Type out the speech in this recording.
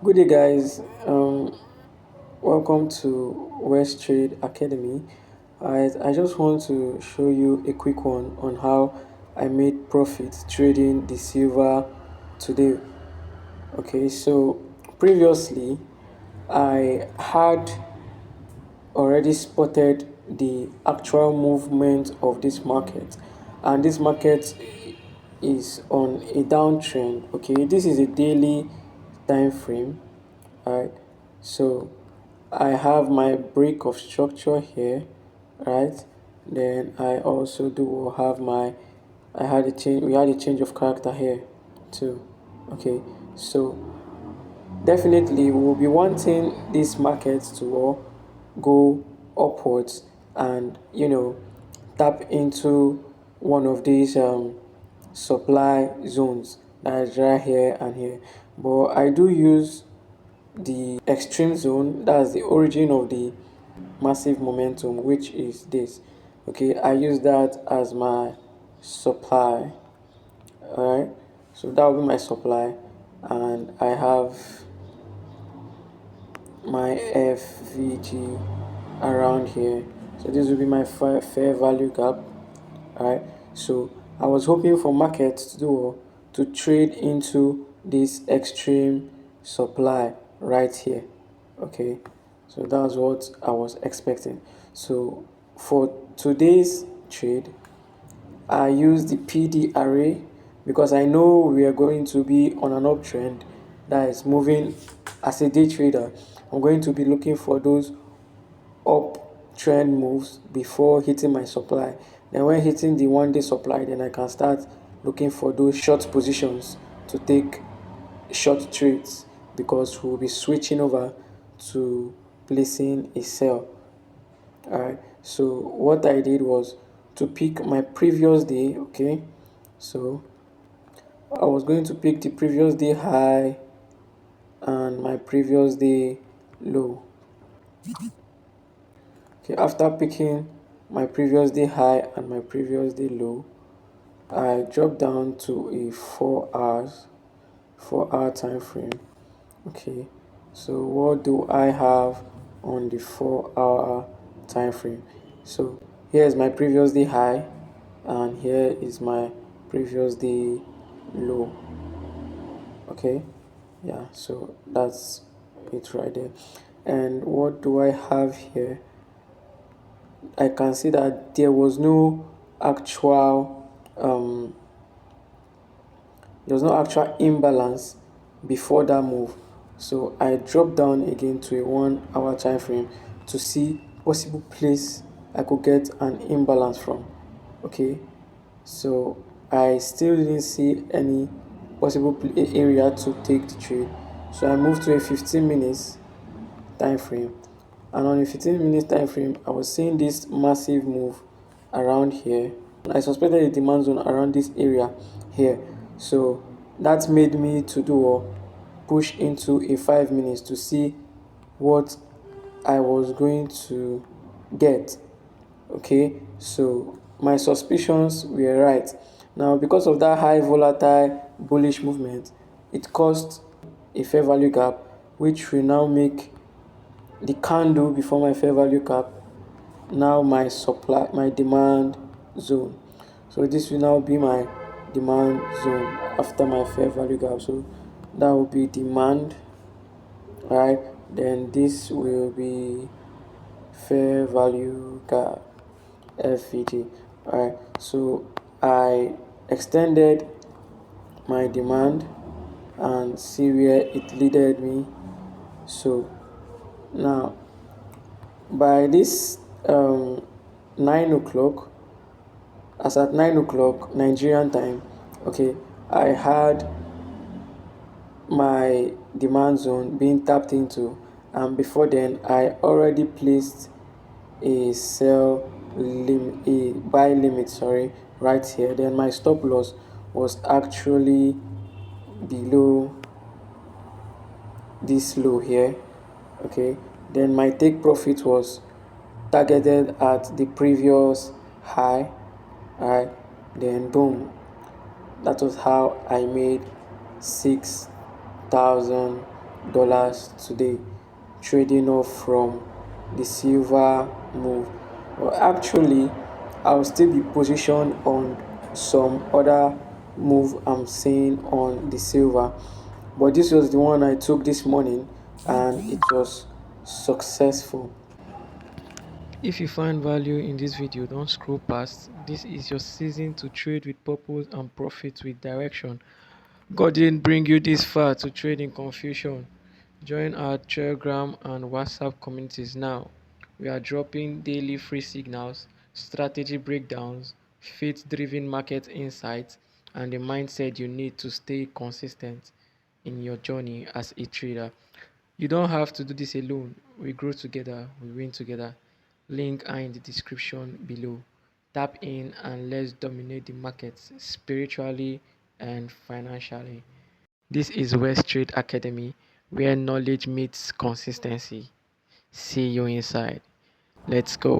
Good day, guys. Welcome to West Trade Academy. I just want to show you a quick one on how I made profit trading the silver today. Okay, so previously I had already spotted the actual movement of this market, and this market is on a downtrend. Okay, this is a daily time frame. Right, so I have my break of structure here, right? Then I also do have my I had a change we had a change of character here too. Okay, so definitely we will be wanting this market to all go upwards and tap into one of these supply zones that is right here and here. But I do use the extreme zone, that's the origin of the massive momentum, which is this. Okay, I use that as my supply. All right, so that will be my supply, and I have my FVG around here. So this will be my fair value gap. All right, so I was hoping for market to trade into this extreme supply right here. Okay, so that's what I was expecting. So for today's trade, I use the PD array because I know we are going to be on an uptrend that is moving. As a day trader, I'm going to be looking for those uptrend moves before hitting my supply. Then when hitting the 1 day supply, then I can start looking for those short positions to take short trades, because we'll be switching over to placing a sell. All right, so what I did was to pick my previous day. Okay, so I was going to pick the previous day high and my previous day low. Okay, after picking my previous day high and my previous day low, I dropped down to a 4 hour time frame. Okay, so what do I have on the 4 hour time frame? So here is my previous day high and here is my previous day low. Okay, yeah, so that's it right there. And what do I have here? I can see that um there was no actual imbalance before that move. So I dropped down again to a 1 hour time frame to see possible place I could get an imbalance from. Okay, so I still didn't see any possible area to take the trade. So I moved to a 15 minutes time frame, and on a 15 minutes time frame I was seeing this massive move around here. I suspected a demand zone around this area here, so that made me to push into a 5 minutes to see what I was going to get. Okay, so my suspicions were right. Now, because of that high volatile bullish movement, it caused a fair value gap, which will now make the candle before my fair value gap now my demand zone. So this will now be my demand zone after my fair value gap. So that will be demand, right? Then this will be fair value gap, FVG. Alright, so I extended my demand and see where it leaded me. So now by this 9 o'clock, as at 9 o'clock Nigerian time, okay, I had my demand zone being tapped into, and before then I already placed a buy limit, sorry, right here. Then my stop loss was actually below this low here. Okay, then my take profit was targeted at the previous high. All right, then boom, that was how I made 6,000 dollars today, trading off from the silver move. But actually, I'll still be positioned on some other move I'm seeing on the silver. But this was the one I took this morning and it was successful. If you find value in this video, don't scroll past. This is your season to trade with purpose and profit with direction. God didn't bring you this far to trade in confusion. Join our Telegram and WhatsApp communities now. We are dropping daily free signals, strategy breakdowns, faith driven market insights, and the mindset you need to stay consistent in your journey as a trader. You don't have to do this alone. We grow together, we win together. Link are in the description below. Tap in and let's dominate the markets spiritually and financially. This is West Trade Academy, where knowledge meets consistency. See you inside. Let's go.